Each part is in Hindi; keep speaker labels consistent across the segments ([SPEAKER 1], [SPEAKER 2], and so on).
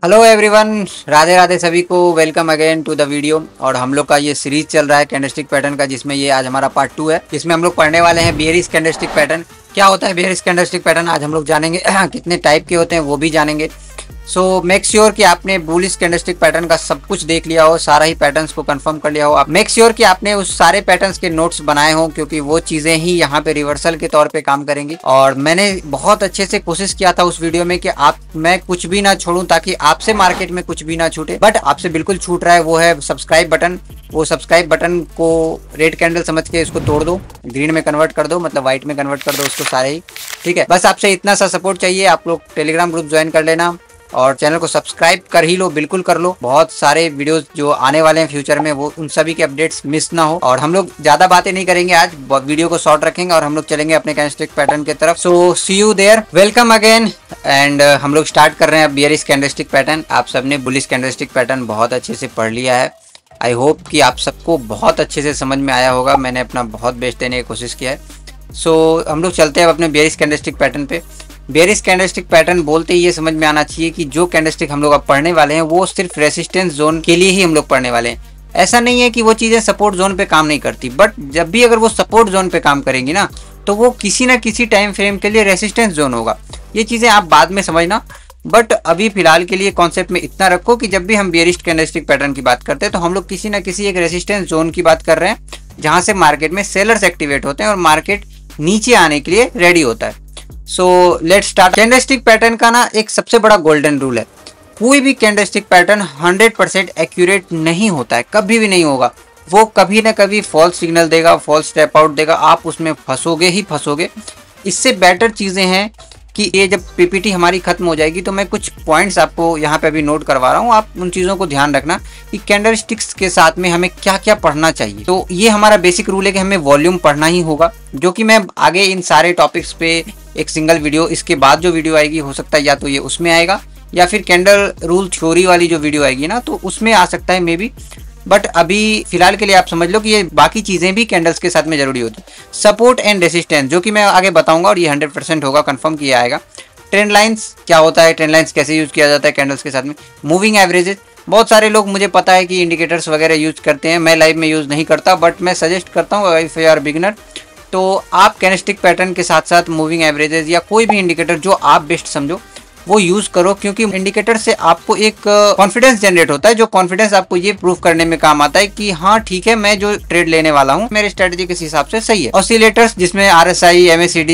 [SPEAKER 1] हेलो एवरीवन, राधे राधे सभी को। Welcome again to the video. और हम लोग का ये सीरीज चल रहा है कैंडलस्टिक पैटर्न का, जिसमें ये आज हमारा पार्ट 2 है। इसमें हम लोग पढ़ने वाले हैं बेयरिश कैंडलस्टिक पैटर्न। क्या होता है बेयरिश कैंडलस्टिक पैटर्न, आज हम लोग जानेंगे। कितने टाइप के होते हैं वो भी जानेंगे। सो मेक श्योर कि आपने बुलिश कैंडलस्टिक पैटर्न का सब कुछ देख लिया हो, सारा ही पैटर्न्स को कंफर्म कर लिया हो। आप मेक श्योर कि आपने उस सारे पैटर्न्स के नोट्स बनाए हो, क्योंकि वो चीजें ही यहाँ पे रिवर्सल के तौर पे काम करेंगी। और मैंने बहुत अच्छे से कोशिश किया था उस वीडियो में कि मैं कुछ भी ना छोड़ूं, ताकि आपसे मार्केट में कुछ भी ना छूटे। बट आपसे बिल्कुल छूट रहा है, वो है सब्सक्राइब बटन। वो सब्सक्राइब बटन को रेड कैंडल समझ के इसको तोड़ दो, ग्रीन में कन्वर्ट कर दो, मतलब व्हाइट में कन्वर्ट कर दो उसको सारे ही। ठीक है, बस आपसे इतना सा सपोर्ट चाहिए। आप लोग टेलीग्राम ग्रुप ज्वाइन कर लेना और चैनल को सब्सक्राइब कर ही लो, बिल्कुल कर लो। बहुत सारे वीडियोस जो आने वाले हैं फ्यूचर में, वो उन सभी के अपडेट्स मिस ना हो। और हम लोग ज्यादा बातें नहीं करेंगे आज, वीडियो को शॉर्ट रखेंगे और हम लोग चलेंगे अपने कैंडलस्टिक पैटर्न की तरफ। So see you there, welcome again. And हम लोग स्टार्ट कर रहे हैं बेयरिश कैंडलस्टिक पैटर्न। आप सबने बुलिश कैंडलस्टिक पैटर्न बहुत अच्छे से पढ़ लिया है। आई होप कि आप सबको बहुत अच्छे से समझ में आया होगा। मैंने अपना बहुत बेस्ट देने की कोशिश किया है। सो हम लोग चलते हैं अपने बेयरिश कैंडलस्टिक पैटर्न पे। बेयरिश कैंडलस्टिक पैटर्न बोलते ही ये समझ में आना चाहिए कि जो कैंडलस्टिक हम लोग अब पढ़ने वाले हैं वो सिर्फ रेसिस्टेंस जोन के लिए ही हम लोग पढ़ने वाले हैं। ऐसा नहीं है कि वो चीज़ें सपोर्ट जोन पे काम नहीं करती, बट जब भी अगर वो सपोर्ट जोन पे काम करेंगी ना, तो वो किसी ना किसी टाइम फ्रेम के लिए रेसिस्टेंस जोन होगा। ये चीज़ें आप बाद में समझना, बट अभी फिलहाल के लिए कॉन्सेप्ट में इतना रखो कि जब भी हम बेयरिश कैंडलस्टिक पैटर्न की बात करते हैं तो हम लोग किसी ना किसी एक रेसिस्टेंस जोन की बात कर रहे हैं, जहाँ से मार्केट में सेलर्स एक्टिवेट होते हैं और मार्केट नीचे आने के लिए रेडी होता है। So let's start. Candlestick pattern का ना एक सबसे बड़ा गोल्डन रूल है, कोई भी कैंडलस्टिक पैटर्न 100% एक्यूरेट नहीं होता है, कभी भी नहीं होगा। वो कभी ना कभी फॉल्स सिग्नल देगा, फॉल्स स्टेप आउट देगा, आप उसमें फंसोगे ही फंसोगे। इससे बेटर चीज़ें हैं कि ये जब पीपीटी हमारी खत्म हो जाएगी तो मैं कुछ पॉइंट्स आपको यहाँ पे अभी नोट करवा रहा हूँ। आप उन चीज़ों को ध्यान रखना कि कैंडलस्टिक्स के साथ में हमें क्या क्या पढ़ना चाहिए। तो ये हमारा बेसिक रूल है कि हमें वॉल्यूम पढ़ना ही होगा, जो कि मैं आगे इन सारे टॉपिक्स पे एक सिंगल वीडियो, इसके बाद जो वीडियो आएगी हो सकता है या तो ये उसमें आएगा, या फिर कैंडल रूल थ्योरी वाली जो वीडियो आएगी ना, तो उसमें आ सकता है मे बी। बट अभी फिलहाल के लिए आप समझ लो कि ये बाकी चीज़ें भी कैंडल्स के साथ में जरूरी होती है। सपोर्ट एंड रेसिस्टेंस, जो कि मैं आगे बताऊंगा, और ये 100% होगा, कंफर्म किया आएगा। ट्रेंड लाइंस क्या होता है, ट्रेंड लाइंस कैसे यूज़ किया जाता है कैंडल्स के साथ में। मूविंग एवरेजेस, बहुत सारे लोग, मुझे पता है कि इंडिकेटर्स वगैरह यूज करते हैं, मैं लाइव में यूज़ नहीं करता, बट मैं सजेस्ट करता हूँ इफ़ यू आर बिगिनर, तो आप कैंडलस्टिक पैटर्न के साथ साथ मूविंग एवरेजेस या कोई भी इंडिकेटर जो आप बेस्ट समझो वो यूज करो, क्योंकि इंडिकेटर से आपको एक कॉन्फिडेंस जनरेट होता है, जो कॉन्फिडेंस आपको ये प्रूव करने में काम आता है कि हाँ ठीक है, मैं जो ट्रेड लेने वाला हूँ मेरे स्ट्रेटजी के हिसाब से सही है। ऑसिलेटर्स जिसमें RSI, MACD,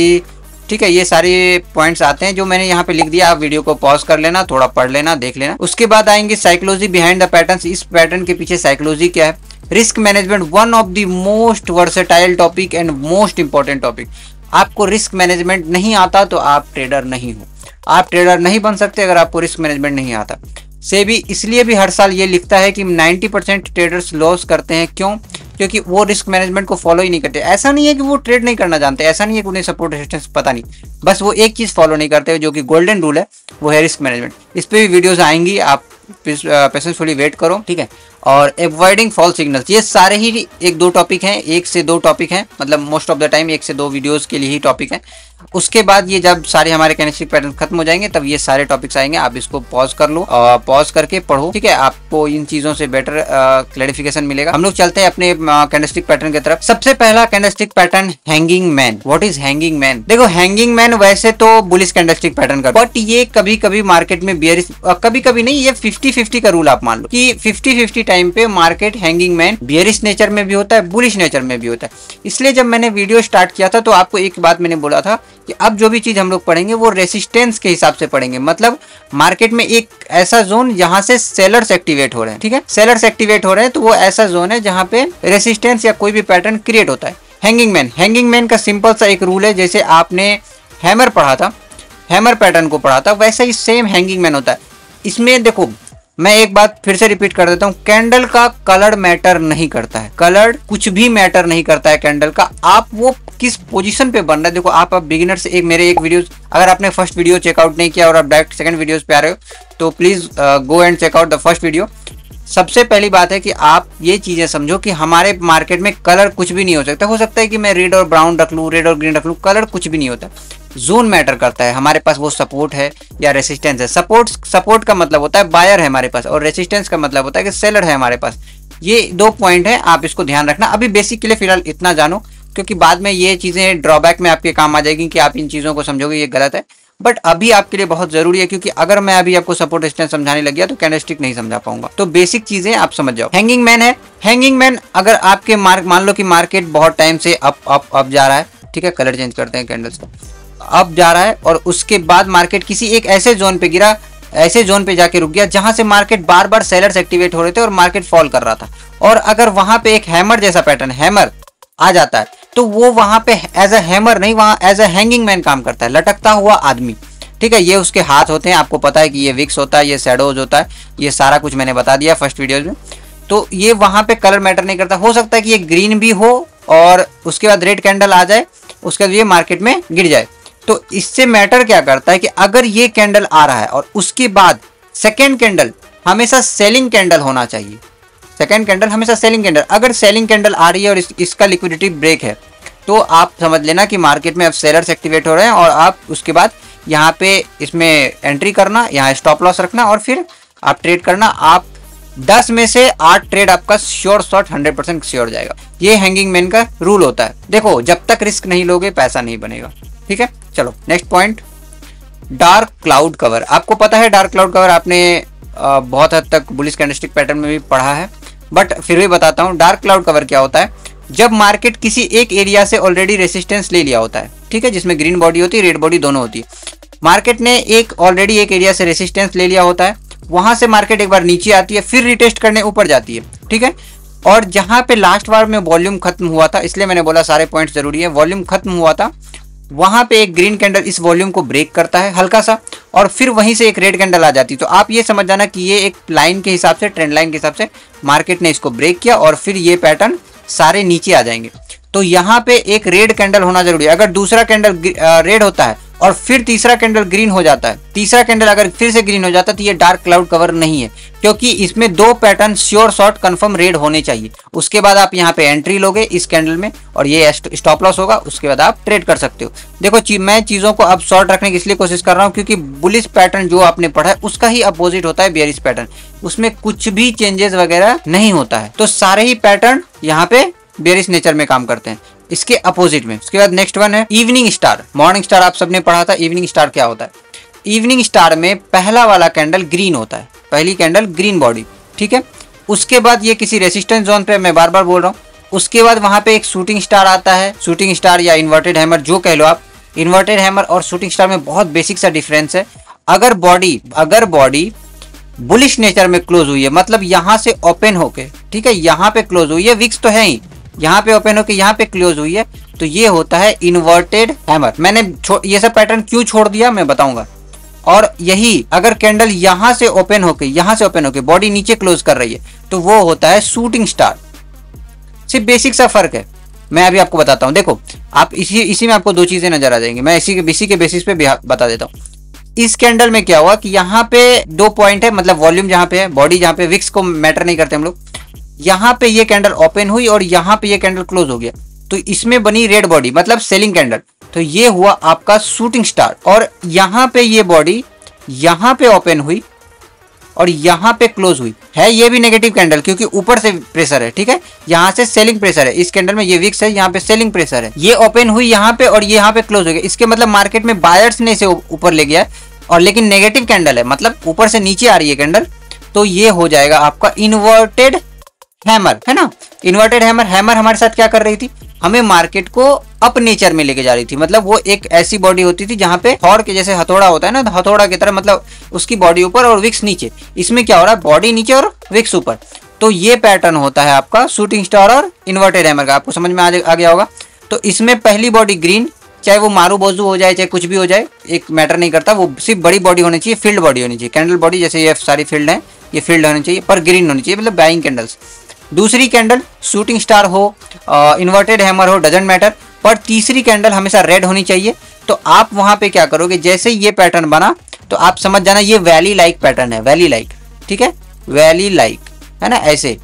[SPEAKER 1] ठीक है, ये सारे पॉइंट्स आते हैं जो मैंने यहाँ पे लिख दिया। आप वीडियो को पॉज कर लेना, थोड़ा पढ़ लेना, देख लेना। उसके बाद आएंगे साइकोलॉजी बिहाइंड द पैटर्न्स। इस पैटर्न के पीछे साइकोलॉजी क्या है। Risk management, one of the most versatile topic and most important topic. आपको रिस्क मैनेजमेंट नहीं आता तो आप ट्रेडर नहीं हो, आप ट्रेडर नहीं बन सकते अगर आपको रिस्क मैनेजमेंट नहीं आता। सेबी इसलिए भी हर साल ये लिखता है कि 90% ट्रेडर्स लॉस करते हैं। क्यों? क्योंकि वो रिस्क मैनेजमेंट को फॉलो ही नहीं करते। ऐसा नहीं है कि वो ट्रेड नहीं करना जानते, ऐसा नहीं है कि उन्हें सपोर्ट रेजिस्टेंस पता नहीं, बस वो एक चीज़ फॉलो नहीं करते, जो कि गोल्डन रूल है, वो है रिस्क मैनेजमेंट। इस पर भी वीडियोस आएंगी, आप पेशेंसफुली वेट करो, ठीक है। और अवॉइडिंग फॉल्स सिग्नल्स, ये सारे ही 1-2 टॉपिक हैं, 1 से 2 टॉपिक हैं, मतलब मोस्ट ऑफ द टाइम 1 से 2 वीडियोस के लिए ही टॉपिक है। उसके बाद ये जब सारे हमारे कैंडलस्टिक पैटर्न खत्म हो जाएंगे तब ये सारे टॉपिक्स आएंगे। आप इसको पॉज कर लो और पॉज करके पढ़ो, ठीक है, आपको इन चीजों से बेटर क्लैरिफिकेशन मिलेगा। हम लोग चलते हैं अपने कैंडलस्टिक पैटर्न की तरफ। सबसे पहला candlestick pattern hanging man. What is hanging man? देखो, हैंगिंग मैन वैसे तो बुलिश कैंडलस्टिक पैटर्न का, बट ये कभी कभी मार्केट में बेयरिश, कभी कभी नहीं, ये 50-50 का रूल आप मान लो कि 50-50 टाइम पे market hanging man bearish nature में भी होता है, बुलिश नेचर में भी होता है। इसलिए जब मैंने वीडियो स्टार्ट किया था तो आपको एक बात मैंने बोला था कि अब जो भी चीज हम लोग पढ़ेंगे वो रेसिस्टेंस के हिसाब से पढ़ेंगे, मतलब मार्केट में एक ऐसा जोन जहां से सेलर्स एक्टिवेट हो रहे हैं, ठीक है, सेलर्स एक्टिवेट हो रहे हैं, तो वो ऐसा जोन है जहां पे रेसिस्टेंस या कोई भी पैटर्न क्रिएट होता है। हैंगिंग मैन का सिंपल सा एक रूल है, जैसे आपने हैमर पढ़ा था, हैमर पैटर्न को पढ़ा था, वैसा ही सेम हैंगिंग मैन होता है। इसमें देखो, मैं एक बात फिर से रिपीट कर देता हूँ, कैंडल का कलर मैटर नहीं करता है, कलर कुछ भी मैटर नहीं करता है कैंडल का। आप वो किस पोजीशन पे बन रहा है, देखो आप बिगिनर से मेरे एक वीडियो, अगर आपने फर्स्ट वीडियो चेकआउट नहीं किया और आप डायरेक्ट सेकंड वीडियोस पे आ रहे हो तो please go and check out the first video. सबसे पहली बात है कि आप ये चीजें समझो कि हमारे मार्केट में कलर कुछ भी नहीं हो सकता है कि मैं रेड और ब्राउन रख लूँ, रेड और ग्रीन रख लूँ, कलर कुछ भी नहीं होता। जोन मैटर करता है, हमारे पास वो सपोर्ट है या रेसिस्टेंस है। सपोर्ट का मतलब होता है बायर है हमारे पास, और रेसिस्टेंस का मतलब होता है कि सेलर है हमारे पास। ये 2 पॉइंट है, आप इसको ध्यान रखना। अभी बेसिक के लिए फिलहाल इतना जानो, क्योंकि बाद में ये चीजें ड्रॉबैक में आपके काम आ जाएगी कि आप इन चीजों को समझोगे ये गलत है। बट अभी आपके लिए बहुत जरूरी है, क्योंकि अगर मैं अभी आपको सपोर्ट रेजिस्टेंस समझाने लग गया तो कैंडलस्टिक नहीं समझा पाऊंगा। तो बेसिक चीजें आप समझ जाओ। हैंगिंग मैन है, हैंगिंग मैन अगर आपके मान लो कि मार्केट बहुत टाइम से अप जा रहा है, ठीक है, कलर चेंज करते हैं कैंडल्स का, अप जा रहा है और उसके बाद मार्केट किसी एक ऐसे जोन पे गिरा, ऐसे जोन पे जाके रुक गया जहां से मार्केट बार बार सेलर्स एक्टिवेट हो रहे थे और मार्केट फॉल कर रहा था, और अगर वहां पे एक हैमर जैसा पैटर्न, हैमर आ जाता है, तो वो वहां पे एज अ हैमर नहीं, वहां एज अ हैंगिंग मैन काम करता है, लटकता हुआ आदमी, ठीक है। ये उसके हाथ होते हैं, आपको पता है कि ये विक्स होता है, ये शैडोज होता है, ये सारा कुछ मैंने बता दिया फर्स्ट वीडियो में। तो ये वहां पे कलर मैटर नहीं करता, हो सकता है कि ये ग्रीन भी हो और उसके बाद रेड कैंडल आ जाए, उसके बाद ये मार्केट में गिर जाए। तो इससे मैटर क्या करता है कि अगर ये कैंडल आ रहा है और उसके बाद सेकेंड कैंडल हमेशा सेलिंग कैंडल होना चाहिए, सेकेंड कैंडल हमेशा सेलिंग कैंडल। अगर सेलिंग कैंडल आ रही है और इसका लिक्विडिटी ब्रेक है, तो आप समझ लेना कि मार्केट में अब सेलर्स एक्टिवेट हो रहे हैं, और आप उसके बाद यहाँ पे इसमें एंट्री करना, यहाँ स्टॉप लॉस रखना और फिर आप ट्रेड करना। आप 10 में से 8 ट्रेड आपका श्योर शॉट 100% श्योर जाएगा। ये हैंगिंग मैन का रूल होता है। देखो, जब तक रिस्क नहीं लोगे पैसा नहीं बनेगा, ठीक है। चलो next point, dark cloud cover. आपको पता है डार्क क्लाउड कवर आपने बहुत हद तक बुलिश कैंडलस्टिक पैटर्न में भी पढ़ा है, बट फिर भी बताता हूँ। डार्क क्लाउड कवर क्या होता है? जब मार्केट किसी एक एरिया से ऑलरेडी रेसिस्टेंस ले लिया होता है, ठीक है, जिसमें ग्रीन बॉडी होती है, रेड बॉडी दोनों होती है। मार्केट ने ऑलरेडी एक एरिया से रेसिस्टेंस ले लिया होता है, वहां से मार्केट एक बार नीचे आती है, फिर रिटेस्ट करने ऊपर जाती है, ठीक है। और जहां पे लास्ट बार में वॉल्यूम खत्म हुआ था, इसलिए मैंने बोला सारे पॉइंट्स जरूरी है, वॉल्यूम खत्म हुआ था, वहां पे एक ग्रीन कैंडल इस वॉल्यूम को ब्रेक करता है हल्का सा, और फिर वहीं से एक रेड कैंडल आ जाती है। तो आप ये समझ जाना कि ये एक लाइन के हिसाब से, ट्रेंड लाइन के हिसाब से मार्केट ने इसको ब्रेक किया और फिर ये पैटर्न सारे नीचे आ जाएंगे। तो यहाँ पे एक रेड कैंडल होना जरूरी है। अगर दूसरा कैंडल रेड होता है और फिर तीसरा कैंडल ग्रीन हो जाता है, तीसरा कैंडल अगर फिर से ग्रीन हो जाता है, तो ये डार्क क्लाउड कवर नहीं है, क्योंकि इसमें 2 pattern sure shot confirm red होने चाहिए। उसके बाद आप यहाँ पे एंट्री लोगे इस कैंडल में और ये स्टॉप लॉस होगा, उसके बाद आप ट्रेड कर सकते हो। देखो मैं चीजों को अब शॉर्ट रखने की इसलिए कोशिश कर रहा हूँ क्योंकि बुलिश पैटर्न जो आपने पढ़ा है उसका ही अपोजिट होता है बेयरिश पैटर्न, उसमें कुछ भी चेंजेस वगैरह नहीं होता है। तो सारे ही पैटर्न यहाँ पे बेयरिश नेचर में काम करते हैं, इसके अपोजिट में। उसके बाद नेक्स्ट वन है इवनिंग स्टार। मॉर्निंग स्टार आप सबने पढ़ा था, इवनिंग स्टार क्या होता है? इवनिंग स्टार में पहला वाला कैंडल ग्रीन होता है, पहली कैंडल ग्रीन बॉडी, ठीक है। उसके बाद ये किसी रेसिस्टेंस जोन पे, मैं बार बार बोल रहा हूँ, उसके बाद वहां पे एक शूटिंग स्टार आता है, शूटिंग स्टार या इन्वर्टेड हैमर जो कह लो आप। इन्वर्टेड हैमर और शूटिंग स्टार में बहुत बेसिक सा डिफरेंस है। अगर बॉडी बुलिश नेचर में क्लोज हुई है, मतलब यहाँ से ओपन होके, ठीक है, यहाँ पे क्लोज हुई है, विक्स तो है ही, यहाँ पे ओपन होके यहाँ पे क्लोज हुई है, तो ये होता है इन्वर्टेड हैमर। मैंने ये सब पैटर्न क्यों छोड़ दिया मैं बताऊंगा। और यही अगर कैंडल यहाँ से ओपन होके बॉडी नीचे क्लोज कर रही है, तो वो होता है शूटिंग स्टार। सिर्फ बेसिक सा फर्क है, मैं अभी आपको बताता हूँ। देखो आप इसी में आपको 2 चीजें नजर आ जाएंगी, मैं इसी के बेसिस पे बता देता हूँ। इस कैंडल में क्या हुआ कि यहाँ पे 2 पॉइंट है, मतलब वॉल्यूम जहाँ पे है, बॉडी जहाँ पे, विक्स को मैटर नहीं करते हम लोग। यहाँ पे ये कैंडल ओपन हुई और यहाँ पे ये कैंडल क्लोज हो गया, तो इसमें बनी रेड बॉडी, मतलब सेलिंग कैंडल। तो ये हुआ आपका शूटिंग स्टार। और यहाँ पे ये बॉडी यहाँ पे ओपन हुई और यहाँ पे क्लोज हुई है, ये भी नेगेटिव कैंडल, क्योंकि ऊपर से प्रेशर है, ठीक है, यहाँ से सेलिंग प्रेशर है। इस कैंडल में ये विक्स है, यहाँ पे सेलिंग प्रेशर है। ये ओपन हुई यहाँ पे और ये यहाँ पे क्लोज हो गया, इसके मतलब मार्केट में बायर्स ने इसे ऊपर ले गया, और लेकिन नेगेटिव कैंडल है, मतलब ऊपर से नीचे आ रही है कैंडल। तो ये हो जाएगा आपका इन्वर्टेड हैमर, है ना। इन्वर्टेड हैमर हमारे साथ क्या कर रही थी? हमें मार्केट को अप नेचर में लेके जा रही थी। मतलब वो एक ऐसी बॉडी होती थी जहां पे थॉर के जैसे हथौड़ा होता है ना, हथौड़ा की तरह, मतलब उसकी बॉडी ऊपर और विक्स नीचे। इसमें क्या हो रहा है? बॉडी नीचे और विक्स ऊपर। तो ये पैटर्न होता है आपका शूटिंग स्टार और इन्वर्टेड हैमर का। आपको समझ में आ गया होगा। तो इसमें पहली बॉडी ग्रीन, चाहे वो मारू बोजू हो जाए, चाहे कुछ भी हो जाए, एक मैटर नहीं करता, वो सिर्फ बड़ी बॉडी होनी चाहिए, फील्ड बॉडी होनी चाहिए। कैंडल बॉडी जैसे ये सारी फील्ड है, ये फील्ड होनी चाहिए, पर ग्रीन होनी चाहिए, मतलब बाइंग कैंडल्स। दूसरी कैंडल शूटिंग स्टार हो, इन्वर्टेड हैमर हो, डजंट मैटर, पर तीसरी कैंडल हमेशा रेड होनी चाहिए। तो आप वहां पे क्या करोगे? जैसे ये पैटर्न बना तो आप समझ जाना ये वैली लाइक पैटर्न है, वैली लाइक, ठीक है, वैली लाइक, है ना, ऐसे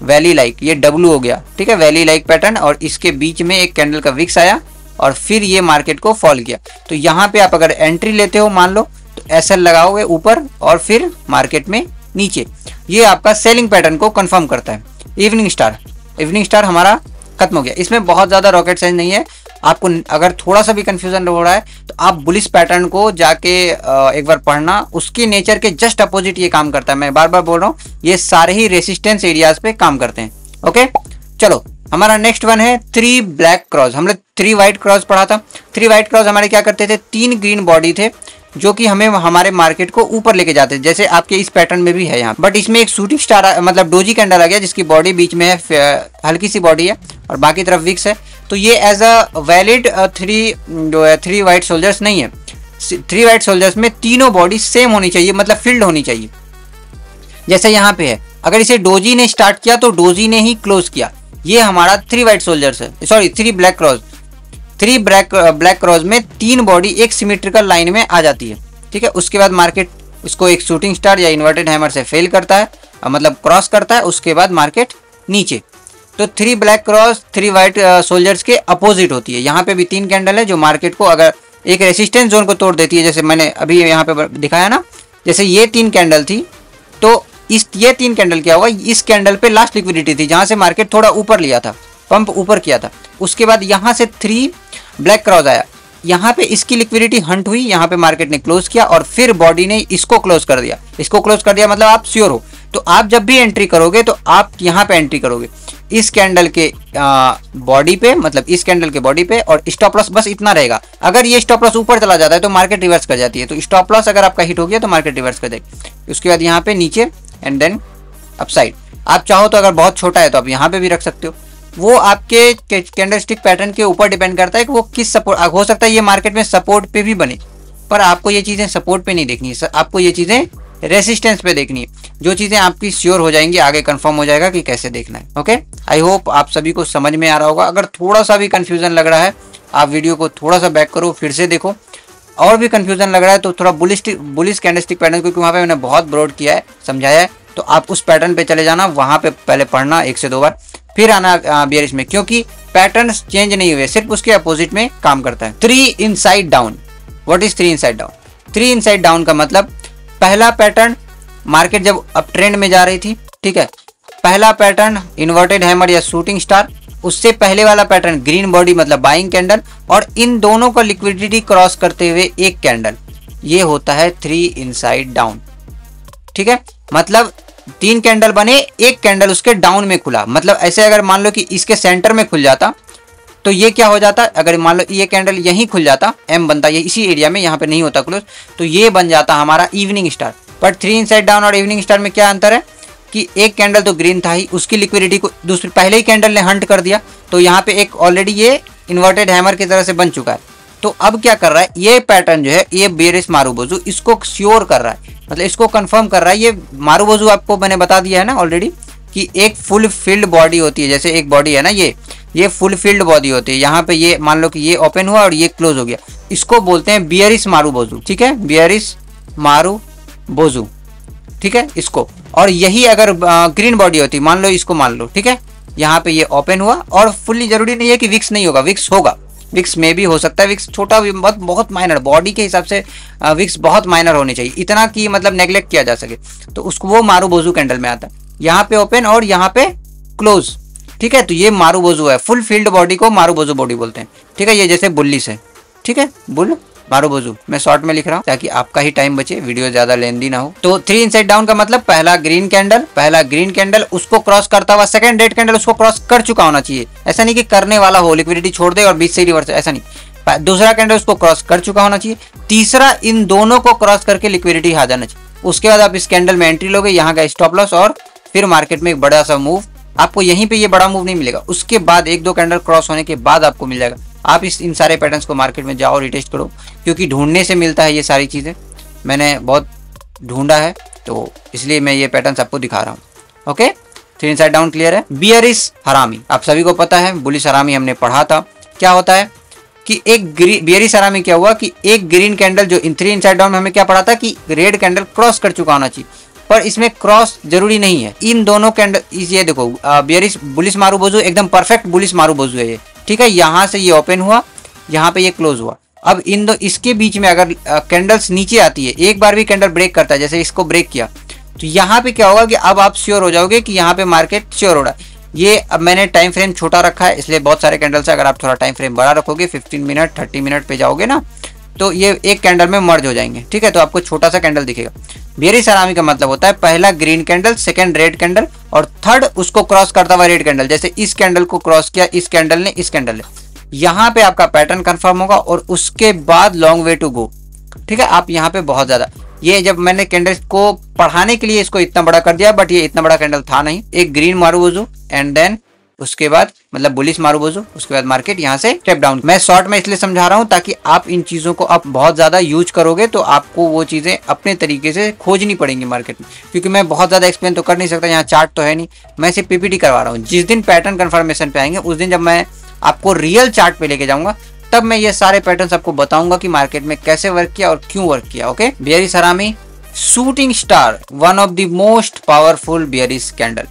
[SPEAKER 1] वैली लाइक, ये डब्लू हो गया, ठीक है, वैली लाइक पैटर्न। और इसके बीच में एक कैंडल का विक्स आया, और फिर ये मार्केट को फॉल किया। तो यहाँ पे आप अगर एंट्री लेते हो मान लो तो एसएल लगाओगे ऊपर और फिर मार्केट में नीचे, ये आपका सेलिंग पैटर्न को कंफर्म करता है। इवनिंग स्टार हमारा खत्म हो गया। इसमें बहुत ज़्यादा रॉकेट साइंस नहीं है। आपको अगर थोड़ा सा भी कंफ्यूजन हो रहा है तो आप बुलिश पैटर्न को जाके एक बार पढ़ना, उसकी नेचर के जस्ट अपोजिट ये काम करता है। मैं बार बार बोल रहा हूँ, ये सारे ही रेसिस्टेंस एरियाज पे काम करते हैं। ओके चलो, हमारा नेक्स्ट वन है 3 ब्लैक क्रॉस। हम लोग 3 व्हाइट क्रॉस पढ़ा था। 3 व्हाइट क्रॉस हमारे क्या करते थे, 3 ग्रीन बॉडी थे जो कि हमें हमारे मार्केट को ऊपर लेके जाते हैं, जैसे आपके इस पैटर्न में भी है यहाँ। बट इसमें एक शूटिंग स्टार मतलब डोजी कैंडल आ गया जिसकी बॉडी बीच में है, हल्की सी बॉडी है और बाकी तरफ विक्स है। तो ये as a valid 3 white soldiers नहीं है। 3 व्हाइट सोल्जर्स में तीनों बॉडी सेम होनी चाहिए, मतलब फिल्ड होनी चाहिए। जैसे यहाँ पे है, अगर इसे डोजी ने स्टार्ट किया तो डोजी ने ही क्लोज किया। ये हमारा 3 व्हाइट सोल्जर्स है, sorry 3 black cross. 3 black cross में 3 बॉडी एक सिमेट्रिकल लाइन में आ जाती है। ठीक है, उसके बाद मार्केट इसको एक शूटिंग स्टार या इन्वर्टेड हैमर से फेल करता है, मतलब क्रॉस करता है, उसके बाद मार्केट नीचे। तो 3 ब्लैक क्रॉस 3 व्हाइट सोल्जर्स के अपोजिट होती है। यहाँ पे भी 3 कैंडल है जो मार्केट को अगर एक रेसिस्टेंस जोन को तोड़ देती है, जैसे मैंने अभी यहाँ पे दिखाया ना, जैसे ये 3 कैंडल थी तो ये 3 कैंडल क्या हुआ, इस कैंडल पे लास्ट लिक्विडिटी थी जहां से मार्केट थोड़ा ऊपर लिया था, पंप ऊपर किया था। उसके बाद यहाँ से 3 ब्लैक क्रॉस आया, यहाँ पे इसकी लिक्विडिटी हंट हुई, यहाँ पे मार्केट ने क्लोज किया और फिर बॉडी ने इसको क्लोज कर दिया। इसको क्लोज कर दिया मतलब आप श्योर हो, तो आप जब भी एंट्री करोगे तो आप यहाँ पे एंट्री करोगे इस कैंडल के बॉडी पे, मतलब इस कैंडल के बॉडी पे, और स्टॉप लॉस बस इतना रहेगा। अगर ये स्टॉप लॉस ऊपर चला जाता है तो मार्केट रिवर्स कर जाती है। तो स्टॉप लॉस अगर आपका हिट हो गया तो मार्केट रिवर्स कर देगी। उसके बाद यहाँ पे नीचे एंड देन अपसाइड। आप चाहो तो अगर बहुत छोटा है तो आप यहाँ पे भी रख सकते हो। वो आपके कैंडलस्टिक पैटर्न के ऊपर डिपेंड करता है कि वो किस सपोर्ट, हो सकता है ये मार्केट में सपोर्ट पे भी बने, पर आपको ये चीज़ें सपोर्ट पे नहीं देखनी है, आपको ये चीज़ें रेसिस्टेंस पे देखनी है। जो चीज़ें आपकी श्योर हो जाएंगी आगे कंफर्म हो जाएगा कि कैसे देखना है। ओके, आई होप आप सभी को समझ में आ रहा होगा। अगर थोड़ा सा भी कंफ्यूजन लग रहा है आप वीडियो को थोड़ा सा बैक करो, फिर से देखो। और भी कंफ्यूजन लग रहा है तो थोड़ा बुलिश कैंडलस्टिक पैटर्न, क्योंकि वहाँ पे मैंने बहुत ब्रॉड किया है, समझाया है, तो आप उस पैटर्न पे चले जाना, वहाँ पे पहले पढ़ना 1 से 2 बार, फिर आना बियरिश में, क्योंकि पैटर्न चेंज नहीं हुए, सिर्फ उसके अपोजिट में काम करता है। 3 inside down. What is 3 inside down? 3 inside down का मतलब पहला पैटर्न मार्केट जब अप ट्रेंड में जा रही थी, ठीक है, पहला पैटर्न इन्वर्टेड हैमर या शूटिंग स्टार, उससे पहले वाला पैटर्न ग्रीन बॉडी मतलब बाइंग कैंडल, और इन दोनों का लिक्विडिटी क्रॉस करते हुए एक कैंडल, ये होता है 3 इनसाइड डाउन। ठीक है, मतलब 3 कैंडल बने, एक कैंडल उसके डाउन में खुला। मतलब ऐसे अगर मान लो कि इसके सेंटर में खुल जाता तो ये क्या हो जाता, अगर मान लो ये कैंडल यहीं खुल जाता, एम बनता ये इसी एरिया में, यहाँ पे नहीं होता क्लोज, तो ये बन जाता हमारा evening star. But 3 inside down और इवनिंग स्टार में क्या अंतर है कि एक कैंडल तो ग्रीन था ही, उसकी लिक्विडिटी को दूसरी पहले ही कैंडल ने हंट कर दिया, तो यहाँ पे एक ऑलरेडी ये इन्वर्टेड हैमर की तरह से बन चुका है। तो अब क्या कर रहा है, ये पैटर्न जो है ये बेरिश मारुबोजू इसको श्योर कर रहा है, मतलब इसको कंफर्म कर रहा है। ये मारुबोजू आपको मैंने बता दिया है ना ऑलरेडी कि एक फुल फील्ड बॉडी होती है, जैसे एक बॉडी है ना, ये फुल फील्ड बॉडी होती है। यहाँ पे ये मान लो कि ये ओपन हुआ और ये क्लोज हो गया, इसको बोलते हैं बियरिश मारुबोजू। ठीक है, बियरिश मारुबोजू, ठीक है इसको। और यही अगर ग्रीन बॉडी होती, मान लो इसको मान लो, ठीक है, यहाँ पे ये ओपन हुआ और फुल्ली जरूरी नहीं है कि विक्स नहीं होगा, विक्स होगा, विक्स में भी हो सकता है, विक्स छोटा भी, बहुत माइनर, बॉडी के हिसाब से विक्स बहुत माइनर होने चाहिए, इतना कि मतलब नेग्लेक्ट किया जा सके, तो उसको वो मारुबोजू कैंडल में आता है। यहाँ पे ओपन और यहाँ पे क्लोज, ठीक है, तो ये मारुबोजू है, फुल फील्ड बॉडी को मारुबोजू बॉडी बोलते हैं। ठीक है, ये जैसे बुल्लिस है, ठीक है, बुल मारुबोजू, मैं शॉर्ट में लिख रहा हूँ ताकि आपका ही टाइम बचे, वीडियो ज्यादा लेंदी ना हो। तो 3 इनसाइड डाउन का मतलब पहला ग्रीन कैंडल उसको क्रॉस करता हुआ सेकंड रेड कैंडल उसको क्रॉस कर चुका होना चाहिए। ऐसा नहीं कि करने वाला हो, लिक्विडिटी छोड़ दे और बीच से रिवर्स, ऐसा नहीं। दूसरा कैंडल उसको क्रॉस कर चुका होना चाहिए, तीसरा इन दोनों को क्रॉस करके लिक्विडिटी आ जाना चाहिए। उसके बाद आप इस कैंडल में एंट्री लोगे, यहाँ का स्टॉप लॉस, और फिर मार्केट में एक बड़ा सा मूव। आपको यहीं पे ये बड़ा मूव नहीं मिलेगा, उसके बाद 1-2 कैंडल क्रॉस होने के बाद आपको मिल जाएगा। आप इन सारे पैटर्न्स को मार्केट में जाओ रिटेस्ट करो, क्योंकि ढूंढने से मिलता है ये सारी चीज़ें, मैंने बहुत ढूंढा है तो इसलिए मैं ये पैटर्न्स आपको दिखा रहा हूँ। ओके, 3 इनसाइड डाउन क्लियर है। बियरिश हरामी आप सभी को पता है, बुलिश हरामी हमने पढ़ा था। क्या होता है कि एक बियरिश हरामी क्या हुआ कि एक ग्रीन कैंडल जो 3 इनसाइड डाउन में हमें क्या पढ़ा था कि रेड कैंडल क्रॉस कर चुका होना चाहिए, पर इसमें क्रॉस जरूरी नहीं है। इन दोनों कैंडल, ये देखो बियरिश बुलिश मारुबोजू एकदम परफेक्ट बुलिश मारुबोजू है ये, ठीक है। यहाँ से ये ओपन हुआ, यहाँ पे ये क्लोज हुआ। अब इन दो इसके बीच में अगर कैंडल्स नीचे आती है, एक बार भी कैंडल ब्रेक करता है, जैसे इसको ब्रेक किया, तो यहाँ पे क्या होगा कि अब आप श्योर हो जाओगे कि यहाँ पे मार्केट श्योर हो रहा है। ये अब मैंने टाइम फ्रेम छोटा रखा है, इसलिए बहुत सारे कैंडल्स है। अगर आप थोड़ा टाइम फ्रेम बड़ा रखोगे, 15 मिनट 30 मिनट पे जाओगे ना, तो ये एक कैंडल में मर्ज हो जाएंगे, ठीक है। तो आपको छोटा सा कैंडल दिखेगा। बेयरिश सलामी का मतलब होता है पहला green candle, second red candle और थर्ड उसको क्रॉस करता हुआ रेड कैंडल। जैसे इस कैंडल को क्रॉस किया इस कैंडल ने, इस कैंडल ने, यहाँ पे आपका पैटर्न कंफर्म होगा और उसके बाद लॉन्ग वे टू गो, ठीक है। आप यहाँ पे बहुत ज्यादा, ये जब मैंने कैंडल को पढ़ाने के लिए इसको इतना बड़ा कर दिया, बट ये इतना बड़ा कैंडल था नहीं। एक ग्रीन मारूबोजू एंड देन उसके बाद मतलब बुलिश मारूबोजू, उसके बाद मार्केट यहाँ से स्टेप डाउन। मैं शॉर्ट में इसलिए समझा रहा हूँ ताकि आप इन चीजों को आप बहुत ज्यादा यूज करोगे तो आपको वो चीजें अपने तरीके से खोजनी पड़ेंगी मार्केट में, क्योंकि मैं बहुत ज्यादा एक्सप्लेन तो कर नहीं सकता, यहाँ चार्ट तो है नहीं, मैं सिर्फ पीपीटी करवा रहा हूँ। जिस दिन पैटर्न कंफर्मेशन पे आएंगे उस दिन जब मैं आपको रियल चार्ट पे लेके जाऊंगा, तब मैं ये सारे पैटर्न्स आपको बताऊंगा कि मार्केट में कैसे वर्क किया और क्यों वर्क किया। ओके, बेयरिश सलामी, shooting star, one of the most powerful bearish candle.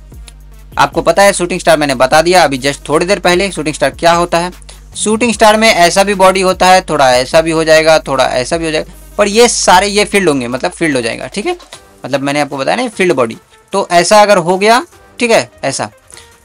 [SPEAKER 1] आपको पता है शूटिंग स्टार, मैंने बता दिया अभी जस्ट थोड़ी देर पहले शूटिंग स्टार क्या होता है। शूटिंग स्टार में ऐसा भी बॉडी होता है, थोड़ा ऐसा भी हो जाएगा, थोड़ा ऐसा भी हो जाएगा, पर ये सारे ये फील्ड होंगे, मतलब फील्ड हो जाएगा, ठीक है। मतलब मैंने आपको बताया ना फील्ड बॉडी, तो ऐसा अगर हो गया, ठीक है, ऐसा,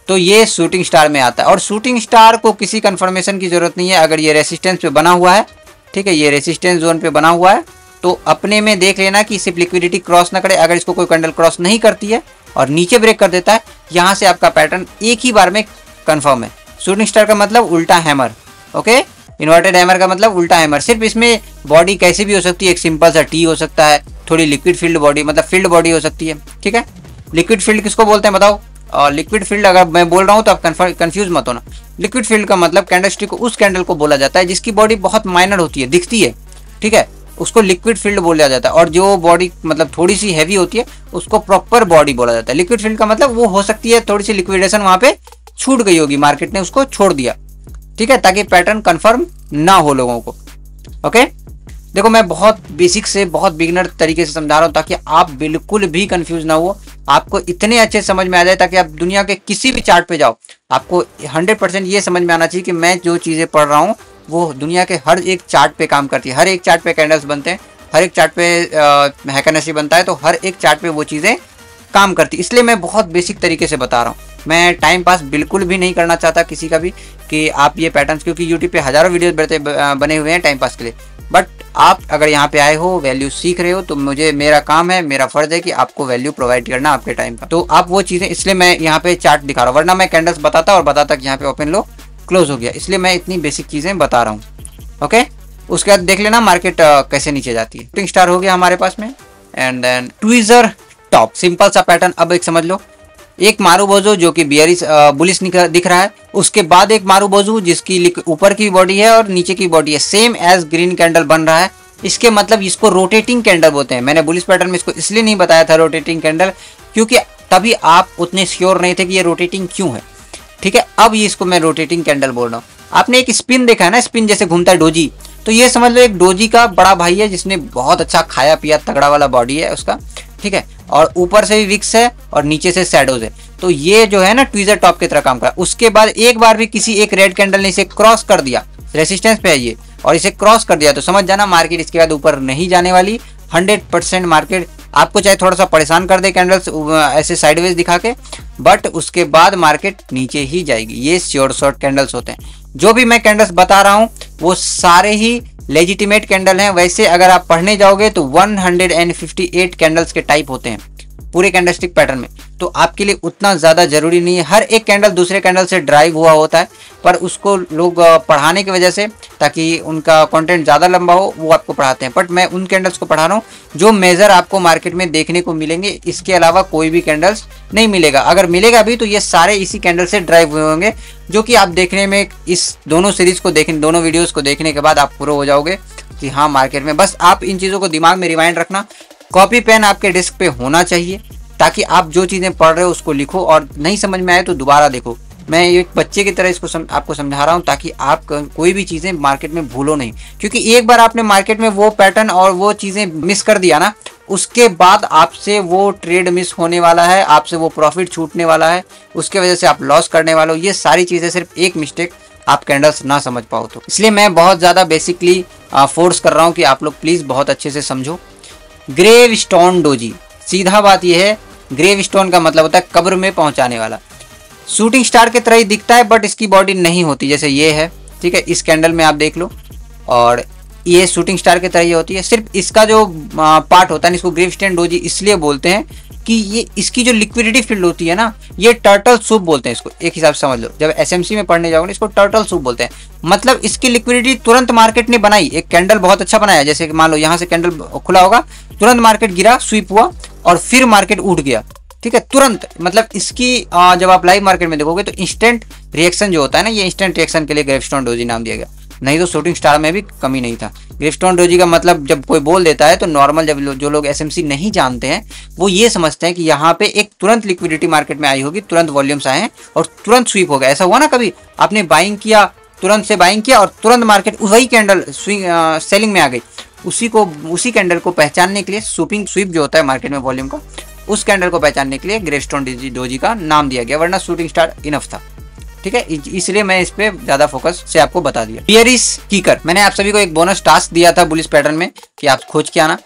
[SPEAKER 1] तो ये शूटिंग स्टार में आता है। और शूटिंग स्टार को किसी कंफर्मेशन की जरूरत नहीं है। अगर ये रेसिस्टेंस पे बना हुआ है, ठीक है, ये रेसिस्टेंस जोन पे बना हुआ है, तो अपने में देख लेना कि सिर्फ लिक्विडिटी क्रॉस ना करे। अगर इसको कोई कैंडल क्रॉस नहीं करती है और नीचे ब्रेक कर देता है, यहाँ से आपका पैटर्न एक ही बार में कंफर्म है। शूटिंग स्टार का मतलब उल्टा हैमर, ओके, इन्वर्टेड हैमर का मतलब उल्टा हैमर। सिर्फ इसमें बॉडी कैसी भी हो सकती है, एक सिंपल सा टी हो सकता है, थोड़ी लिक्विड फील्ड बॉडी, मतलब फील्ड बॉडी हो सकती है, ठीक है। लिक्विड फील्ड किसको बोलते हैं बताओ? लिक्विड फील्ड अगर मैं बोल रहा हूँ तो आप कंफ्यूज मत होना। लिक्विड फील्ड का मतलब कैंडलस्टिक को, उस कैंडल को बोला जाता है जिसकी बॉडी बहुत माइनर होती है, दिखती है, ठीक है, उसको लिक्विड फील्ड बोला जाता है। और जो बॉडी मतलब थोड़ी सी हैवी होती है उसको प्रॉपर बॉडी बोला जाता है। लिक्विड फील्ड का मतलब वो हो सकती है थोड़ी सी लिक्विडेशन वहां पे छूट गई होगी, मार्केट ने उसको छोड़ दिया, ठीक है, ताकि पैटर्न कंफर्म ना हो लोगों को। ओके, देखो मैं बहुत बेसिक से बहुत बिगिनर तरीके से समझा रहा हूँ ताकि आप बिल्कुल भी कंफ्यूज ना हो, आपको इतने अच्छे समझ में आ जाए ताकि आप दुनिया के किसी भी चार्ट पे जाओ, आपको 100% ये समझ में आना चाहिए कि मैं जो चीजें पढ़ रहा हूँ वो दुनिया के हर एक चार्ट पे काम करती है। हर एक चार्ट पे कैंडल्स बनते हैं, हर एक चार्ट पे हैकरनेसी बनता है, तो हर एक चार्ट पे वो चीजें काम करती है। इसलिए मैं बहुत बेसिक तरीके से बता रहा हूँ। मैं टाइम पास बिल्कुल भी नहीं करना चाहता किसी का भी कि आप ये पैटर्न्स, क्योंकि यूट्यूब पे हजारों वीडियोस बने हुए हैं टाइम पास के लिए, बट आप अगर यहाँ पे आए हो, वैल्यू सीख रहे हो, तो मुझे, मेरा काम है, मेरा फर्ज है कि आपको वैल्यू प्रोवाइड करना आपके टाइम का। तो आप वो चीजें, इसलिए मैं यहाँ पे चार्ट दिखा रहा हूँ, वरना मैं कैंडल्स बताता और बताता कि यहाँ पे ओपन लो क्लोज हो गया, इसलिए मैं इतनी बेसिक चीजें बता रहा हूँ। ओके, उसके बाद देख लेना मार्केट कैसे नीचे जाती है। शूटिंग स्टार हो गया हमारे पास में, and then tweezer top, simple सा पैटर्न। अब एक समझ लो, एक मारूबोजू जो कि बियरिश बुलिश दिख रहा है, उसके बाद एक मारूबोजू जिसकी ऊपर की बॉडी है और नीचे की बॉडी है, सेम एज ग्रीन कैंडल बन रहा है। इसके मतलब इसको रोटेटिंग कैंडल बोलते हैं। मैंने बुलिश पैटर्न में इसको इसलिए नहीं बताया था रोटेटिंग कैंडल, क्योंकि तभी आप उतने श्योर नहीं थे कि ये रोटेटिंग क्यों है, ठीक है। अब ये इसको मैं रोटेटिंग कैंडल बोल रहा हूँ। आपने एक स्पिन देखा है ना, स्पिन जैसे घूमता है डोजी, तो ये समझ लो एक डोजी का बड़ा भाई है जिसने बहुत अच्छा खाया पिया, तगड़ा वाला बॉडी है उसका, ठीक है, और ऊपर से भी विक्स है और नीचे से शैडोज है। तो ये जो है ना ट्विजर टॉप की तरह काम कर रहा है। उसके बाद एक बार भी किसी एक रेड कैंडल ने इसे क्रॉस कर दिया, रेसिस्टेंस पे है ये, और इसे क्रॉस कर दिया, तो समझ जाना मार्केट इसके बाद ऊपर नहीं जाने वाली। 100% मार्केट आपको चाहे थोड़ा सा परेशान कर दे कैंडल्स ऐसे साइडवेज दिखा के, बट उसके बाद मार्केट नीचे ही जाएगी। ये श्योर शॉर्ट कैंडल्स होते हैं। जो भी मैं कैंडल्स बता रहा हूँ वो सारे ही लेजिटिमेट कैंडल हैं। वैसे अगर आप पढ़ने जाओगे तो 158 कैंडल्स के टाइप होते हैं पूरे कैंडलस्टिक पैटर्न में, तो आपके लिए उतना ज़्यादा जरूरी नहीं है। हर एक कैंडल दूसरे कैंडल से ड्राइव हुआ होता है, पर उसको लोग पढ़ाने की वजह से, ताकि उनका कंटेंट ज़्यादा लंबा हो, वो आपको पढ़ाते हैं। बट मैं उन कैंडल्स को पढ़ा रहा हूँ जो मेजर आपको मार्केट में देखने को मिलेंगे, इसके अलावा कोई भी कैंडल्स नहीं मिलेगा। अगर मिलेगा भी तो ये सारे इसी कैंडल से ड्राइव हुए होंगे, जो कि आप देखने में इस दोनों सीरीज को देखने, दोनों वीडियोज़ को देखने के बाद आप पूरा हो जाओगे कि हाँ मार्केट में। बस आप इन चीज़ों को दिमाग में रिमाइंड रखना। कॉपी पेन आपके डेस्क पे होना चाहिए ताकि आप जो चीज़ें पढ़ रहे हो उसको लिखो, और नहीं समझ में आए तो दोबारा देखो। मैं एक बच्चे की तरह इसको आपको समझा रहा हूँ ताकि आप कोई भी चीज़ें मार्केट में भूलो नहीं, क्योंकि एक बार आपने मार्केट में वो पैटर्न और वो चीज़ें मिस कर दिया ना, उसके बाद आपसे वो ट्रेड मिस होने वाला है, आपसे वो प्रॉफिट छूटने वाला है, उसके वजह से आप लॉस करने वाले हो। ये सारी चीज़ें सिर्फ एक मिस्टेक आप कैंडल्स ना समझ पाओ तो। इसलिए मैं बहुत ज़्यादा बेसिकली फोर्स कर रहा हूँ कि आप लोग प्लीज़ बहुत अच्छे से समझो। ग्रेव स्टोन डोजी, सीधा बात यह है, ग्रेव स्टोन का मतलब होता है कब्र में पहुंचाने वाला। शूटिंग स्टार की तरह ही दिखता है बट इसकी बॉडी नहीं होती, जैसे ये है, ठीक है, इस कैंडल में आप देख लो, और ये शूटिंग स्टार की तरह ही होती है। सिर्फ इसका जो पार्ट होता है, इसको ग्रेव स्टोन डोजी इसलिए बोलते हैं कि ये इसकी जो लिक्विडिटी फील्ड होती है ना, ये टर्टल सूप बोलते हैं इसको, एक हिसाब से समझ लो। जब एसएमसी में पढ़ने जाओगे इसको टर्टल सूप बोलते हैं। मतलब इसकी लिक्विडिटी तुरंत मार्केट ने बनाई। एक कैंडल बहुत अच्छा बनाया, जैसे कि मान लो यहाँ से कैंडल खुला होगा, तुरंत मार्केट गिरा, स्वीप हुआ और फिर मार्केट उठ गया, ठीक है, तुरंत। मतलब इसकी जब आप लाइव मार्केट में देखोगे तो इंस्टेंट रिएक्शन जो होता है ना, ये इंस्टेंट रिएक्शन के लिए ग्रेवस्टोन डोजी नाम दिया गया, नहीं तो शूटिंग स्टार में भी कमी नहीं था। ग्रेवस्टोन डोजी का मतलब जब कोई बोल देता है तो नॉर्मल जब जो लोग एसएमसी नहीं जानते हैं वो ये समझते हैं कि यहाँ पे एक तुरंत लिक्विडिटी मार्केट में आई होगी, तुरंत वॉल्यूम्स आए हैं और तुरंत स्वीप हो गया। ऐसा हुआ ना कभी, आपने बाइंग किया, तुरंत से बाइंग किया और तुरंत मार्केट वही कैंडल सेलिंग में आ गई। उसी कैंडल को पहचानने के लिए स्वीप जो होता है मार्केट में वॉल्यूम का, उस कैंडल को पहचानने के लिए ग्रेवस्टोन डोजी का नाम दिया गया, वरना शूटिंग स्टार इनफ था, ठीक है। इसलिए मैं इस पे ज्यादा फोकस से आपको बता दिया। बियरिश कीकर, मैंने आप सभी को एक बोनस टास्क दिया था बुलिश पैटर्न में कि आप खोज के आना,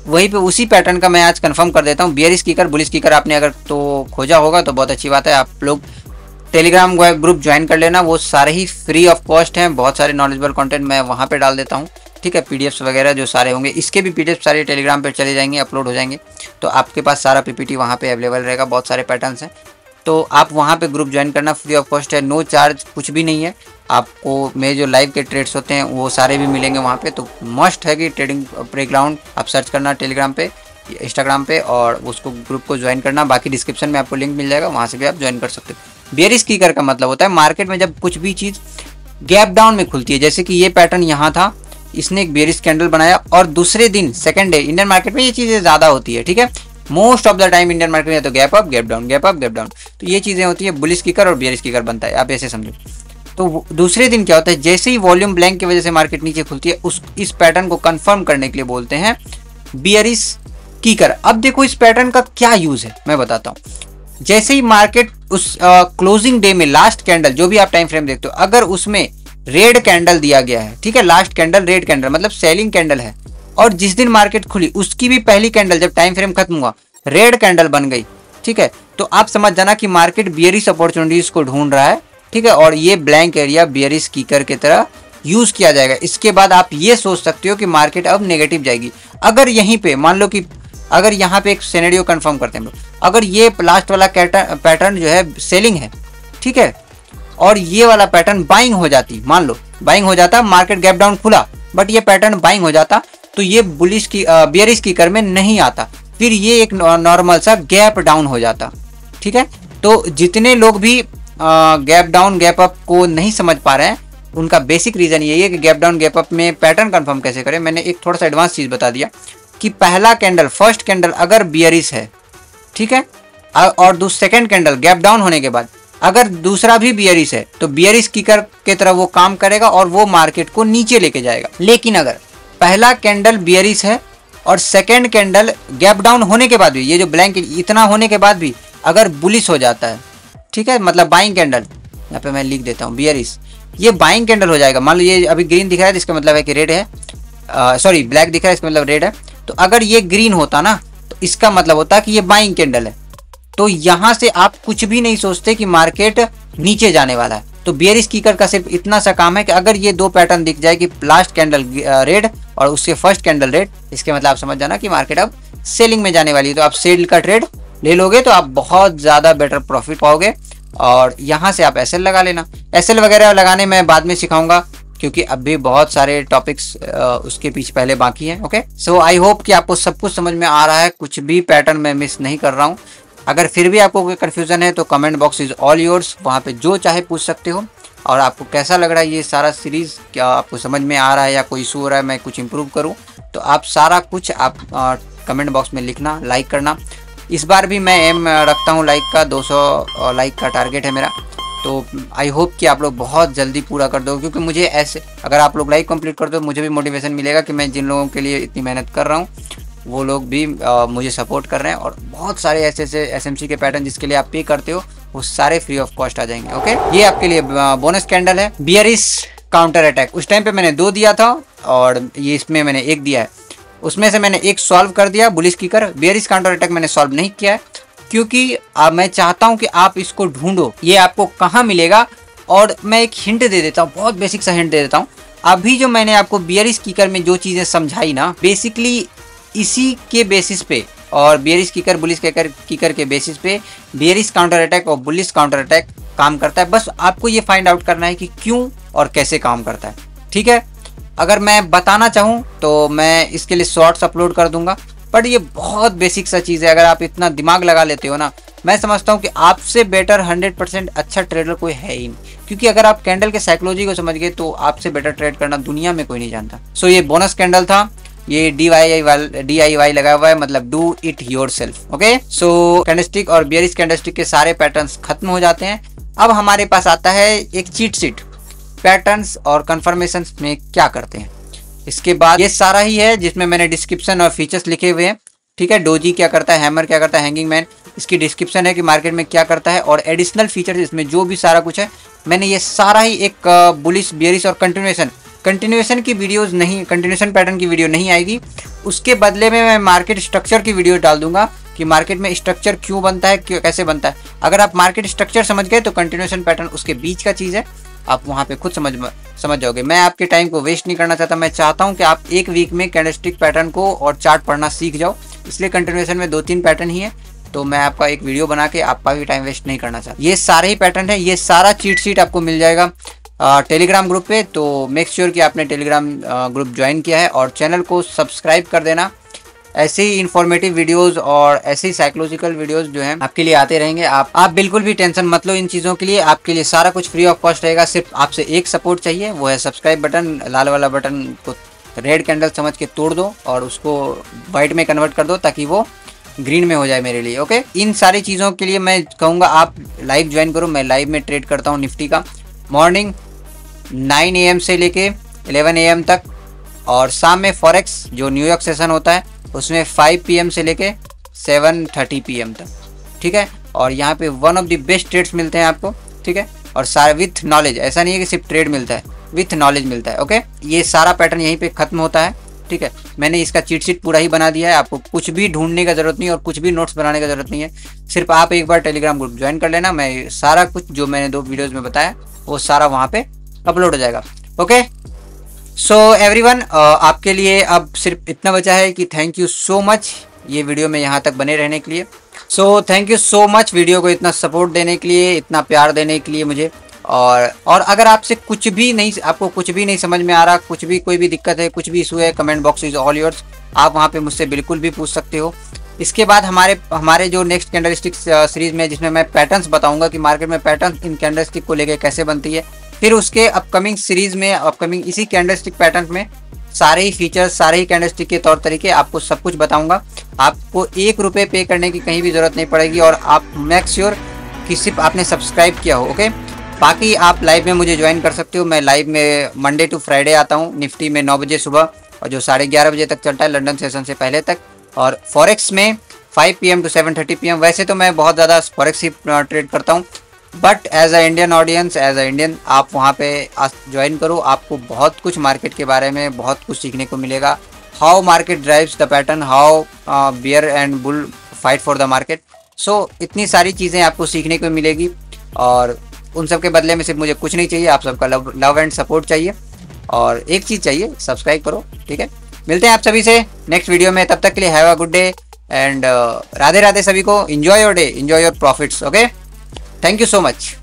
[SPEAKER 1] वहीं पे उसी पैटर्न का मैं आज कंफर्म कर देता हूँ। बियरिश कीकर, बुलिश कीकर आपने अगर तो खोजा होगा तो बहुत अच्छी बात है। आप लोग टेलीग्राम ग्रुप ज्वाइन कर लेना, वो सारे ही फ्री ऑफ कॉस्ट हैं। बहुत सारे नॉलेजेबल कंटेंट मैं वहाँ पे डाल देता हूँ, ठीक है। पीडीएफ्स वगैरह जो सारे होंगे, इसके भी पीडीएफ सारे टेलीग्राम पे चले जाएंगे, अपलोड हो जाएंगे, तो आपके पास सारा पीपीटी वहाँ पे अवेलेबल रहेगा। बहुत सारे पैटर्न्स हैं, तो आप वहाँ पे ग्रुप ज्वाइन करना, फ्री ऑफ कॉस्ट है, नो चार्ज, कुछ भी नहीं है। आपको मेरे जो लाइव के ट्रेड्स होते हैं वो सारे भी मिलेंगे वहाँ पे। तो मस्ट है कि ट्रेडिंग प्लेग्राउंड आप सर्च करना टेलीग्राम पे, इंस्टाग्राम पे, और उसको ग्रुप को ज्वाइन करना। बाकी डिस्क्रिप्शन में आपको लिंक मिल जाएगा, वहाँ से भी आप ज्वाइन कर सकते हो। बियरिश कीकर का मतलब होता है मार्केट में जब कुछ भी चीज़ गैप डाउन में खुलती है, जैसे कि ये पैटर्न यहाँ था, इसने एक बियरिश कैंडल बनाया और दूसरे दिन सेकंड डे, इंडियन मार्केट में ये चीज़ें ज़्यादा होती है, ठीक है। Most of the time Indian market में तो gap up gap down, gap up gap down, तो ये चीज़ें होती है। बुलिश कीकर और बियरिश कीकर बनता है, आप ऐसे समझो। तो दूसरे दिन क्या होता है, जैसे ही वॉल्यूम ब्लैंक की वजह से मार्केट नीचे खुलती है, इस पैटर्न को कंफर्म करने के लिए बोलते हैं बियरिश कीकर। अब देखो इस पैटर्न का क्या यूज है मैं बताता हूँ। जैसे ही मार्केट उस क्लोजिंग डे में लास्ट कैंडल, जो भी आप टाइम फ्रेम देखते हो, अगर उसमें रेड कैंडल दिया गया है, ठीक है, लास्ट कैंडल रेड कैंडल मतलब सेलिंग कैंडल है, और जिस दिन मार्केट खुली उसकी भी पहली कैंडल जब टाइम फ्रेम खत्म हुआ रेड कैंडल बन गई, ठीक है, तो आप समझ जाना कि मार्केट बियरिश अपॉर्चुनिटीज को ढूंढ रहा है, ठीक है। और ये ब्लैंक एरिया बियरिश कीकर की तरह यूज किया जाएगा। इसके बाद आप ये सोच सकते हो कि मार्केट अब नेगेटिव जाएगी। अगर यहीं पे मान लो कि अगर यहाँ पे एक सिनेरियो कंफर्म करते हैं हम लोग, अगर ये लास्ट वाला पैटर्न जो है सेलिंग है, ठीक है, और ये वाला पैटर्न बाइंग हो जाती, मान लो बाइंग हो जाता, मार्केट गैप डाउन खुला बट ये पैटर्न बाइंग हो जाता, तो ये बुलिश की बियरिश कीकर में नहीं आता, फिर ये एक नॉर्मल सा गैप डाउन हो जाता, ठीक है। तो जितने लोग भी गैप डाउन गैप अप को नहीं समझ पा रहे हैं, उनका बेसिक रीजन यही है कि गैप डाउन गैप अप में पैटर्न कंफर्म कैसे करें। मैंने एक थोड़ा सा एडवांस चीज बता दिया कि पहला कैंडल, फर्स्ट कैंडल अगर बियरिश है, ठीक है, और सेकंड कैंडल गैप डाउन होने के बाद अगर दूसरा भी बियरिश है, तो बियरिश कीकर की तरह वो काम करेगा और वो मार्केट को नीचे लेके जाएगा। लेकिन अगर पहला कैंडल बियरिश है और सेकंड कैंडल गैप डाउन होने के बाद भी, ये जो ब्लैंक इतना होने के बाद भी अगर बुलिश हो जाता है, ठीक है, मतलब बाइंग कैंडल, यहाँ पे मैं लिख देता हूँ बियरिश, ये बाइंग कैंडल हो जाएगा। मान लो ये अभी ग्रीन दिख रहा है, इसका मतलब है कि रेड है, सॉरी ब्लैक दिख रहा है, इसका मतलब रेड है। तो अगर ये ग्रीन होता ना, तो इसका मतलब होता कि ये बाइंग कैंडल है। तो यहाँ से आप कुछ भी नहीं सोचते कि मार्केट नीचे जाने वाला है। तो बियरिश कीकर का सिर्फ इतना सा काम है कि अगर ये दो पैटर्न दिख जाए कि लास्ट कैंडल रेड और उसके फर्स्ट कैंडल रेड, इसके मतलब आप समझ जाना कि मार्केट अब सेलिंग में जाने वाली है। तो आप सेल का ट्रेड ले लोगे तो आप बहुत ज़्यादा बेटर प्रॉफिट पाओगे, और यहाँ से आप एसएल लगा लेना। एसएल वगैरह लगाने मैं बाद में सिखाऊंगा, क्योंकि अभी बहुत सारे टॉपिक्स उसके पीछे पहले बाकी हैं। ओके, सो आई होप कि आपको सब कुछ समझ में आ रहा है, कुछ भी पैटर्न मैं मिस नहीं कर रहा हूँ। अगर फिर भी आपको कोई कन्फ्यूज़न है तो comment box is all yours, वहाँ पे जो चाहे पूछ सकते हो। और आपको कैसा लग रहा है ये सारा सीरीज़, क्या आपको समझ में आ रहा है या कोई इशू हो रहा है, मैं कुछ इम्प्रूव करूँ, तो आप सारा कुछ आप कमेंट बॉक्स में लिखना, लाइक करना। इस बार भी मैं एम रखता हूँ लाइक का, 200 लाइक का टारगेट है मेरा। तो आई होप कि आप लोग बहुत जल्दी पूरा कर दो, क्योंकि मुझे ऐसे अगर आप लोग लाइक कंप्लीट कर दो मुझे भी मोटिवेशन मिलेगा कि मैं जिन लोगों के लिए इतनी मेहनत कर रहा हूँ वो लोग भी मुझे सपोर्ट कर रहे हैं। और बहुत सारे ऐसे एसएमसी के पैटर्न जिसके लिए आप पे करते हो वो सारे फ्री ऑफ कॉस्ट आ जाएंगे। ओके, ये आपके लिए बोनस कैंडल है। बियरिश काउंटर अटैक, उस टाइम पे मैंने 2 दिया था और ये इसमें मैंने 1 दिया है। उसमें से मैंने 1 सॉल्व कर दिया bullish kicker. Bearish counter attack मैंने सॉल्व नहीं किया है क्योंकि मैं चाहता हूं कि आप इसको ढूंढो, ये आपको कहाँ मिलेगा। और मैं एक हिंट दे देता हूँ, बहुत बेसिक सा हिंट दे देता हूँ। अभी जो मैंने आपको बियरिश किकर में जो चीज़ें समझाई ना, बेसिकली इसी के बेसिस पे और बियरिश किकर बुलिश किकर के बेसिस पे बियरिश काउंटर अटैक और बुलिश काउंटर अटैक काम करता है। बस आपको ये फाइंड आउट करना है कि क्यों और कैसे काम करता है। ठीक है, अगर मैं बताना चाहूँ तो मैं इसके लिए शॉर्ट्स अपलोड कर दूंगा, बट ये बहुत बेसिक सा चीज़ है। अगर आप इतना दिमाग लगा लेते हो ना, मैं समझता हूँ कि आपसे बेटर 100% अच्छा ट्रेडर कोई है ही नहीं। क्योंकि अगर आप कैंडल के साइकोलॉजी को समझ गए तो आपसे बेटर ट्रेड करना दुनिया में कोई नहीं जानता। सो ये बोनस कैंडल था, ये DIY लगा हुआ है, मतलब do it yourself. Okay, so candlestick और बियरिश कैंडलस्टिक के सारे पैटर्न्स खत्म हो जाते हैं। अब हमारे पास आता है एक चीट शीट, पैटर्न्स और कंफर्मेशन में क्या करते हैं। इसके बाद ये सारा ही है जिसमें मैंने डिस्क्रिप्शन और फीचर्स लिखे हुए हैं। ठीक है, डोजी क्या करता है, हैमर क्या करता है, हैंगिंग मैन, इसकी डिस्क्रिप्शन है कि मार्केट में क्या करता है, और एडिशनल फीचर्स इसमें जो भी सारा कुछ है मैंने ये सारा ही एक बुलिश बियरिश और कंटिन्यूएशन की वीडियोस नहीं, कंटिन्यूएशन पैटर्न की वीडियो नहीं आएगी। उसके बदले में मैं मार्केट स्ट्रक्चर की वीडियो डाल दूंगा कि मार्केट में स्ट्रक्चर क्यों बनता है, कैसे बनता है। अगर आप मार्केट स्ट्रक्चर समझ गए तो कंटिन्यूएशन पैटर्न उसके बीच का चीज़ है, आप वहाँ पे खुद समझ जाओगे। मैं आपके टाइम को वेस्ट नहीं करना चाहता। मैं चाहता हूँ कि आप एक वीक में कैंडलस्टिक पैटर्न को और चार्ट पढ़ना सीख जाओ, इसलिए कंटिन्यूएशन में 2-3 पैटर्न ही है, तो मैं आपका एक वीडियो बना के आपका भी टाइम वेस्ट नहीं करना चाहता। ये सारे ही पैटर्न है, ये सारा चीट शीट आपको मिल जाएगा टेलीग्राम ग्रुप पे। तो मेक श्योर कि आपने टेलीग्राम ग्रुप ज्वाइन किया है और चैनल को सब्सक्राइब कर देना। ऐसे ही इन्फॉर्मेटिव वीडियोस और ऐसे ही साइकोलॉजिकल वीडियोस जो हैं आपके लिए आते रहेंगे। आप बिल्कुल भी टेंशन मत लो इन चीज़ों के लिए, आपके लिए सारा कुछ फ्री ऑफ कॉस्ट रहेगा। सिर्फ आपसे एक सपोर्ट चाहिए, वो है सब्सक्राइब बटन। लाल वाला बटन को रेड कैंडल समझ के तोड़ दो और उसको वाइट में कन्वर्ट कर दो ताकि वो ग्रीन में हो जाए मेरे लिए। ओके, इन सारी चीज़ों के लिए मैं कहूँगा आप लाइव ज्वाइन करो। मैं लाइव में ट्रेड करता हूँ निफ्टी का, मॉर्निंग 9 AM से लेके 11 AM तक, और शाम में फॉरेक्स जो न्यूयॉर्क सेशन होता है उसमें 5 PM से लेके 7:30 PM तक। ठीक है, और यहाँ पे one of the best trades मिलते हैं आपको। ठीक है, और सारे विथ नॉलेज, ऐसा नहीं है कि सिर्फ ट्रेड मिलता है, विथ नॉलेज मिलता है। ओके, ये सारा पैटर्न यहीं पे खत्म होता है। ठीक है, मैंने इसका चीट शीट पूरा ही बना दिया है, आपको कुछ भी ढूंढने का जरूरत नहीं और कुछ भी नोट्स बनाने का जरूरत नहीं है। सिर्फ आप एक बार टेलीग्राम ग्रुप ज्वाइन कर लेना, मैं सारा कुछ जो मैंने 2 वीडियोज़ में बताया वो सारा वहाँ पे अपलोड हो जाएगा। ओके, सो एवरीवन, आपके लिए अब सिर्फ इतना बचा है कि थैंक यू सो मच ये वीडियो में यहाँ तक बने रहने के लिए। So thank you so much video को इतना सपोर्ट देने के लिए, इतना प्यार देने के लिए मुझे। और अगर आपसे कुछ भी नहीं, आपको कुछ भी नहीं समझ में आ रहा, कुछ भी कोई भी दिक्कत है, कुछ भी इशू है, comment box is all yours. आप वहाँ पे मुझसे बिल्कुल भी पूछ सकते हो। इसके बाद हमारे जो नेक्स्ट कैंडलस्टिक सीरीज में, जिसमें मैं पैटर्न्स बताऊंगा कि मार्केट में पैटर्न इन कैंडलस्टिक को लेकर कैसे बनती है। फिर उसके अपकमिंग सीरीज में, अपकमिंग इसी कैंडलस्टिक पैटर्न में सारे ही फीचर्स, सारे ही कैंडलस्टिक के तौर तरीके आपको सब कुछ बताऊंगा। आपको 1 रुपये पे करने की कहीं भी जरूरत नहीं पड़ेगी, और आप मेक श्योर कि सिर्फ आपने सब्सक्राइब किया हो। ओके, बाकी आप लाइव में मुझे ज्वाइन कर सकते हो। मैं लाइव में मंडे टू फ्राइडे आता हूँ निफ्टी में 9 बजे सुबह, और जो 11:30 बजे तक चलता है लंदन सेशन से पहले तक, और फॉरेक्स में 5 PM to 7:30 PM। वैसे तो मैं बहुत ज़्यादा फॉरेक्स ही ट्रेड करता हूँ, but as a Indian audience, as a Indian, आप वहाँ पे ज्वाइन करो। आपको बहुत कुछ मार्केट के बारे में बहुत कुछ सीखने को मिलेगा। How market drives the pattern, how bear and bull fight for the market. So इतनी सारी चीज़ें आपको सीखने को मिलेगी, और उन सब के बदले में सिर्फ मुझे कुछ नहीं चाहिए, आप सबका लव एंड सपोर्ट चाहिए, और एक चीज़ चाहिए, सब्सक्राइब करो। ठीक है, मिलते हैं आप सभी से नेक्स्ट वीडियो में। तब तक के लिए have a good day and Radhe Radhe सभी को। Enjoy your day, enjoy your profits. Okay, thank you so much.